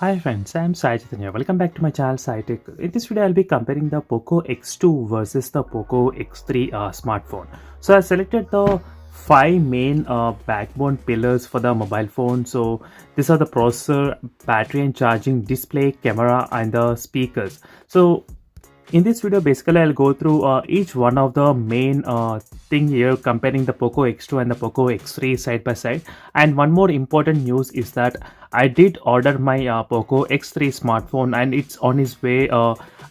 Hi friends, I'm Sai Chaitanya. Welcome back to my channel SciTech. In this video, I'll be comparing the POCO X2 versus the POCO X3 smartphone. So I selected the five main backbone pillars for the mobile phone. So these are the processor, battery and charging, display, camera and the speakers. So in this video, basically, I'll go through each one of the main thing here, comparing the POCO X2 and the POCO X3 side by side. And one more important news is that I did order my POCO X3 smartphone and it's on its way.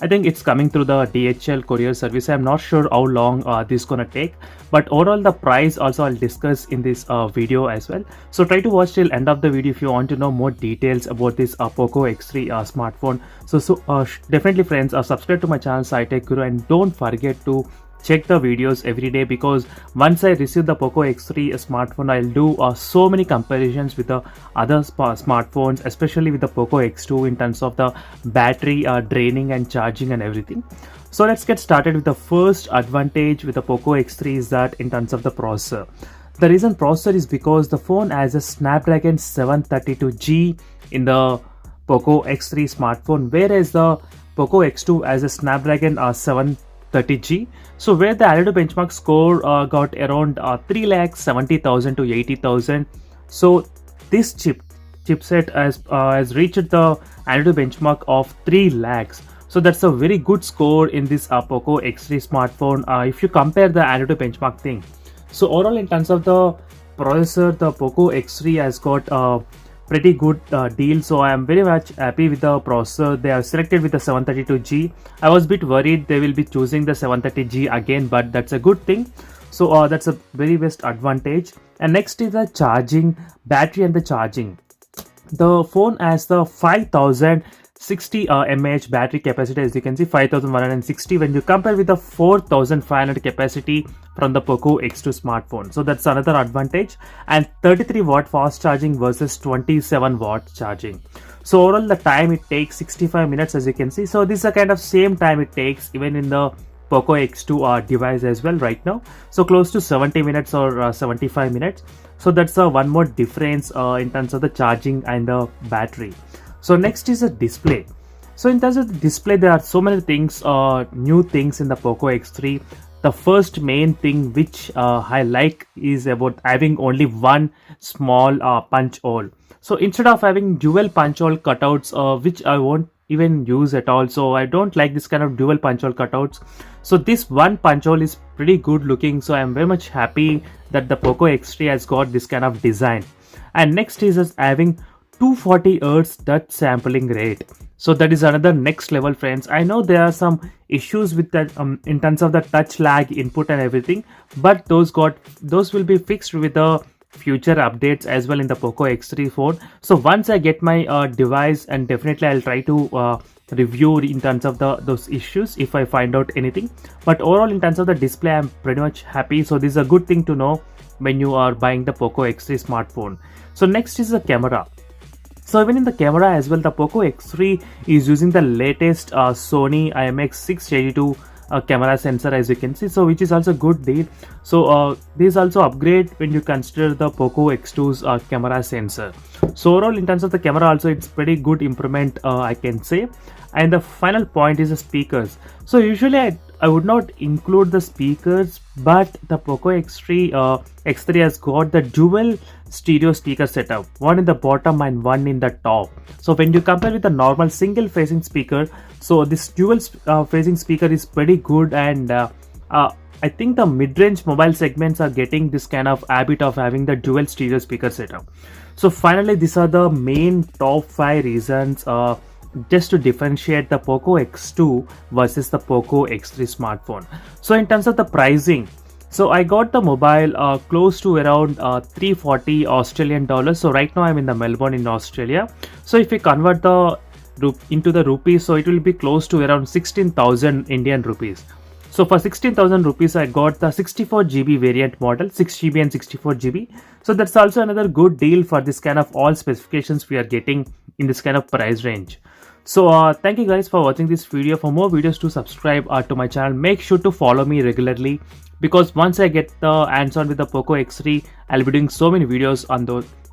I think it's coming through the DHL courier service. I'm not sure how long this is gonna take, but overall the price also I'll discuss in this video as well. So try to watch till end of the video if you want to know more details about this POCO X3 smartphone. So definitely friends, subscribe to my channel SciTech Guru and don't forget to check the videos every day, because once I receive the POCO X3 smartphone, I'll do so many comparisons with the other smartphones, especially with the POCO X2 in terms of the battery draining and charging and everything. So let's get started with the first advantage with the POCO X3 is that in terms of the processor. The reason processor is because the phone has a Snapdragon 732G in the POCO X3 smartphone, whereas the POCO X2 has a Snapdragon 730G. So where the Antutu benchmark score got around 3,70,000 to 80,000. So this chipset has reached the Antutu benchmark of 3 lakhs. So that's a very good score in this POCO X3 smartphone if you compare the Antutu benchmark thing. So overall in terms of the processor, the POCO X3 has got pretty good deal. So I am very much happy with the processor. They have selected with the 732G. I was a bit worried they will be choosing the 730G again, but that's a good thing. So that's a very best advantage. And next is the charging, battery and the charging. The phone has the 5060 mAh battery capacity, as you can see 5160 when you compare with the 4500 capacity from the POCO X2 smartphone. So that's another advantage. And 33 watt fast charging versus 27 watt charging. So overall the time it takes 65 minutes, as you can see. So this is a kind of same time it takes even in the POCO X2 device as well right now. So close to 70 minutes or 75 minutes. So that's one more difference in terms of the charging and the battery. So next is a display. So in terms of the display, there are so many things, new things in the POCO X3. The first main thing which I like is about having only one small punch hole. So instead of having dual punch hole cutouts, which I won't even use at all, so I don't like this kind of dual punch hole cutouts. So this one punch hole is pretty good looking. So I'm very much happy that the POCO X3 has got this kind of design. And next is having 240 Hz touch sampling rate. So that is another next level, friends. I know there are some issues with that in terms of the touch lag input and everything, but those will be fixed with the future updates as well in the POCO X3 phone. So once I get my device, and definitely I'll try to review in terms of those issues if I find out anything. But overall in terms of the display, I'm pretty much happy. So this is a good thing to know when you are buying the POCO X3 smartphone. So next is the camera. So even in the camera as well, the POCO X3 is using the latest Sony IMX682 camera sensor, as you can see. So which is also good deal. So this is also upgrade when you consider the POCO X2's camera sensor. So overall in terms of the camera also, it's pretty good improvement I can say. And the final point is the speakers. So usually I would not include the speakers, but the POCO X3 has got the dual stereo speaker setup, one in the bottom and one in the top. So when you compare with the normal single facing speaker, so this dual facing speaker is pretty good. And I think the mid-range mobile segments are getting this kind of habit of having the dual stereo speaker setup. So finally, these are the main top 5 reasons just to differentiate the POCO X2 versus the POCO X3 smartphone. So in terms of the pricing, so I got the mobile close to around 340 Australian dollars. So right now I'm in the Melbourne in Australia. So if we convert the into the rupees, so it will be close to around 16,000 Indian rupees. So for 16,000 rupees, I got the 64GB variant model, 6GB and 64GB. So that's also another good deal for this kind of all specifications we are getting in this kind of price range. So thank you guys for watching this video. For more videos, to subscribe to my channel. Make sure to follow me regularly, because once I get the hands on with the POCO X3, I'll be doing so many videos on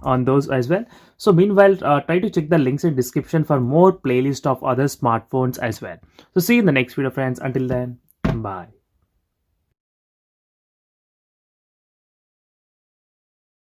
on those as well. So meanwhile, try to check the links in description for more playlist of other smartphones as well. So see you in the next video, friends. Until then, bye.